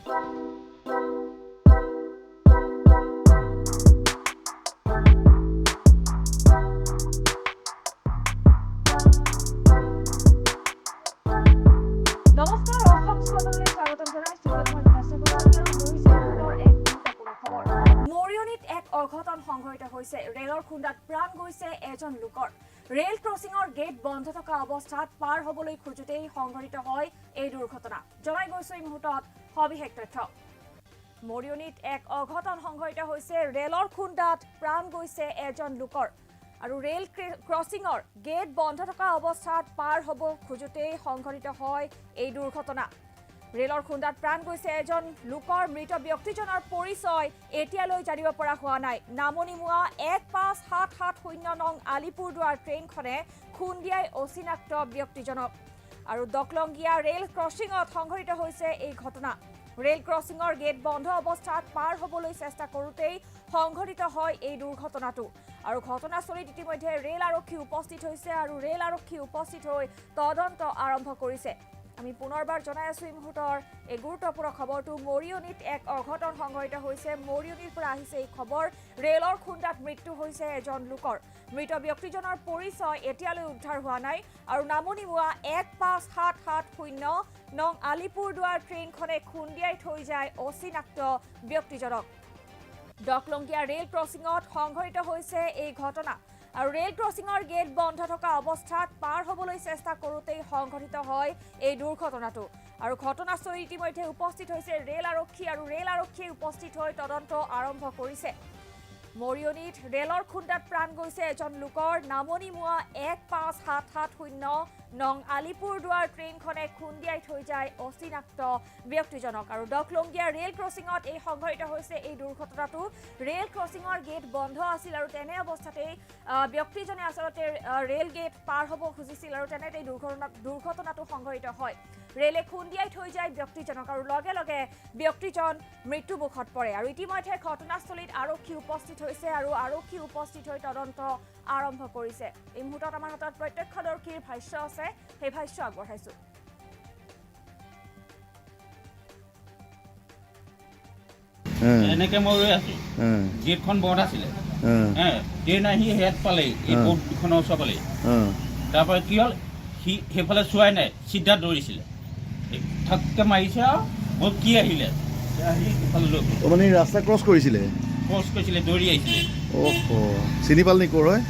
অঘটন সংঘটিত হৈছে ৰেলৰ খুন্দাত প্ৰাণ গৈছে এজন লোকৰ ৰেল ক্ৰছিঙৰ গেট বন্ধ থকা অৱস্থাত পাৰ হ'বলৈ খোজোতেই সংঘটিত হয় এই দুৰ্ঘটনা জনাই গৈছে এই মুহূৰ্তত সবিশেষ তথ্য মৰিয়নিত এক অঘটন সংঘটিত হৈছে ৰেলৰ খুন্দাত প্ৰাণ গৈছে এজন লোকৰ আৰু ৰেল ক্ৰছিঙৰ গেট বন্ধ থকা অৱস্থাত পাৰ হ'ব খোজোতেই সংঘটিত হয় এই দুৰ্ঘটনা ৰেলৰ খুন্দাত প্ৰাণ গৈছে এজন লোকৰ মৃত ব্যক্তিজনৰ পৰিচয় এতিয়ালৈ জানিব পৰা হোৱা নাই নামনিমুৱা 1577 নং আলিপুৰদুৱাৰ ট্ৰেইনখনে খুন্দিয়াই অচিনাক্ত ব্যক্তিজনক আৰু দকলংগিয়া ৰেল ক্ৰছিঙত সংঘটিত হৈছে এই ঘটনা ৰেল ক্ৰছিঙৰ গেট বন্ধ অৱস্থাত পাৰ হ'বলৈ চেষ্টা কৰোঁতেই সংঘটিত হয় এই দুৰ্ঘটনাটো আৰু ঘটনাস্থলীত ইতিমধ্যে ৰেল আৰক্ষী উপস্থিত হৈছে আৰু ৰেল আৰক্ষী উপস্থিত হৈ তদন্ত আৰম্ভ কৰিছে আমি পুনৰবাৰ জনাই আছো এই মুহূৰ্তৰ এই গুৰুত্বপূৰ্ণ খবৰটো মৰিয়নিত এক অঘটন সংঘটিত হৈছে মৰিয়নিৰ পৰা আহিছে এই খবৰ ৰেলৰ খুন্দাত মৃত্যু হৈছে এজন লোকৰ মৃত ব্যক্তিজনৰ পৰিচয় এতিয়ালৈ উদ্ধাৰ হোৱা নাই আৰু নামনিমুৱা 1577 নং আলিপুৰদুৱাৰ ট্ৰেইনখনে খুন্দিয়াই থৈ যায় অচিনাক্ত ব্যক্তিজনক দকলংগিয়া ৰেল ক্ৰছিঙত সংঘটিত হৈছে এই ঘটনা আৰু ৰেল ক্ৰছিঙৰ গেট বন্ধ থকা অৱস্থাত পাৰ হ'বলৈ চেষ্টা কৰোঁতেই সংঘটিত হয় এই দুৰ্ঘটনাটো আৰু ঘটনাস্থলীত ইতিমধ্যে উপস্থিত হৈছে ৰেল আৰক্ষী আৰু ৰেল আৰক্ষীয়ে উপস্থিত হৈ তদন্ত আৰম্ভ কৰিছে মৰিয়নিত ৰেলৰ খুন্দাত প্ৰাণ গৈছে এজন লোকৰ নামনিমুৱা 1577 নং আলিপুৰদুৱাৰ ট্ৰেইনখনে খুন্দিয়াই থৈ যায় অচিনাক্ত ব্যক্তিজনক আৰু দকলংগিয়া ৰেল ক্ৰছিঙত এই সংঘটিত হৈছে এই দুৰ্ঘটনাটো ৰেল ক্ৰছিঙৰ গেট বন্ধ আছিল আৰু তেনে অৱস্থাতেই ব্যক্তিজনে আচলতে ৰেল গেট পাৰ হ'ব খুজিছিল আৰু তেনেতে এই দুৰ্ঘটনাটো সংঘটিত হয় ৰেলে খুন্দিয়াই থৈ যায় ব্যক্তিজনক আৰু লগে লগে ব্যক্তিজন মৃত্যুমুখত পৰে আৰু ইতিমধ্যে ঘটনাস্থলীত আৰক্ষী উপস্থিত হৈছে আৰু আৰক্ষী উপস্থিত হৈ তদন্ত আৰম্ভ কৰিছে এই মুহূৰ্তত আমাৰ হাতত প্ৰত্যক্ষদৰ্শীৰ ভাষ্য আছে সেই ভাষ্য আগবঢ়াইছো এনেকে মই ৰৈ আছো গেটখন বন্ধ আছিলে ট্ৰেইন আহি হেড পালে এই বোৰ্ড দুখনৰ ওচৰ পালে তাৰপৰা কি হ'ল সি সেইফালে চোৱাই নাই চিধা দৌৰিছিলে ঠককে মাৰিছে আৰু মোৰ কি আহিলে আহি ইফালে লৈ মানে ৰাস্তা ক্ৰছ কৰিছিলে দৌৰি আহিছিলে চিনি পাল নি ক'ৰ হয়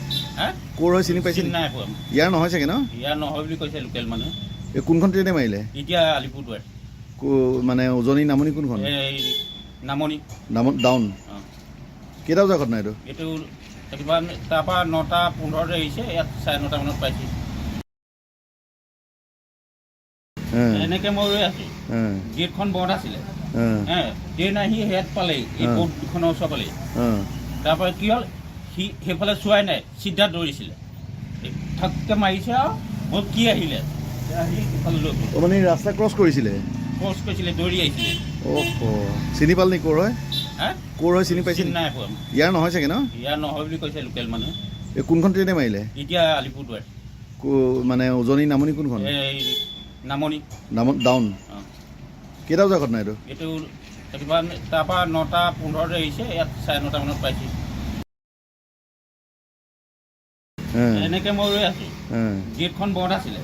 ক'ৰ হয় চিনি পাইছিল নাই পোৱা ইয়াৰ নহয় চাগে ন ইয়াৰ নহয় বুলি কৈছে লোকেল মানুহে এই কোনখন ট্ৰেইনে মাৰিলে এতিয়া আলিপুৰদুৱাৰ মানে উজনি নামনি কোনখন নামনি ডাউন কেইটা বজাৰ ঘটনা এইটো ৰাতিপুৱা তাৰপৰা 9:15 আহিছে ইয়াত 9:30 মানত পাইছে এনেকে মই ৰৈ আছো গেটখন বন্ধ আছিলে ট্ৰেইন আহি হেড পালে এই বোৰ্ড দুখনৰ ওচৰ পালে তাৰপৰা কি হ'ল সি সেইফালে চোৱাই নাই চিধা দৌৰিছিলে ঠককে মাৰিছে আৰু মোৰ কি আহিলে আহি ইফালে লৈ মানে ৰাস্তা ক্ৰছ কৰিছিলে দৌৰি আহিছিলে চিনি পাল নি ক'ৰ হয় ক'ৰ হয় চিনি পাইছিল নাই পোৱা ইয়াৰ নহয় চাগে ন ইয়াৰ নহয় বুলি কৈছে লোকেল মানুহে এই কোনখন ট্ৰেইনে মাৰিলে এতিয়া আলিপুৰদুৱাৰ মানে উজনি নামনি কোনখন নামনি ডাউন কেইটা বজাৰ ঘটনা এইটো ৰাতিপুৱা তাৰপৰা 9:15 আহিছে ইয়াত 9:30 মানত পাইছে এনেকে মই ৰৈ আছো গেটখন বন্ধ আছিলে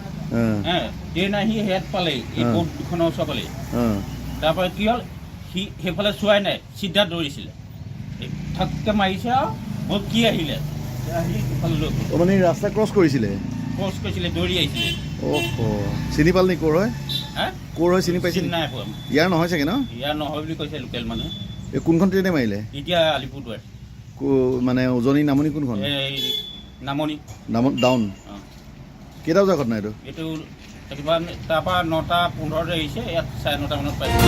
ট্ৰেইন আহি হেড পালে এই বোৰ্ড দুখনৰ ওচৰ পালে তাৰপৰা কি হ'ল সি সেইফালে চোৱাই নাই চিধা দৌৰিছিলে ঠককে মাৰিছে আৰু মোৰ কি আহিলে আহি ইফালে লৈ মানে ৰাস্তা ক্ৰছ কৰিছিলে দৌৰি আহিছিলে চিনি পাল নি ক'ৰ হয় ক'ৰ হয় চিনি পাইছিল নাই পোৱা ইয়াৰ নহয় চাগে ন ইয়াৰ নহয় বুলি কৈছে লোকেল মানুহে এই কোনখন ট্ৰেইনে মাৰিলে এতিয়া আলিপুৰদুৱাৰ মানে উজনি নামনি কোনখন নামনি ডাউন কেইটা বজাৰ ঘটনা এইটো ৰাতিপুৱা তাৰপৰা 9:15 আহিছে ইয়াত 9:30 মানত পাইছে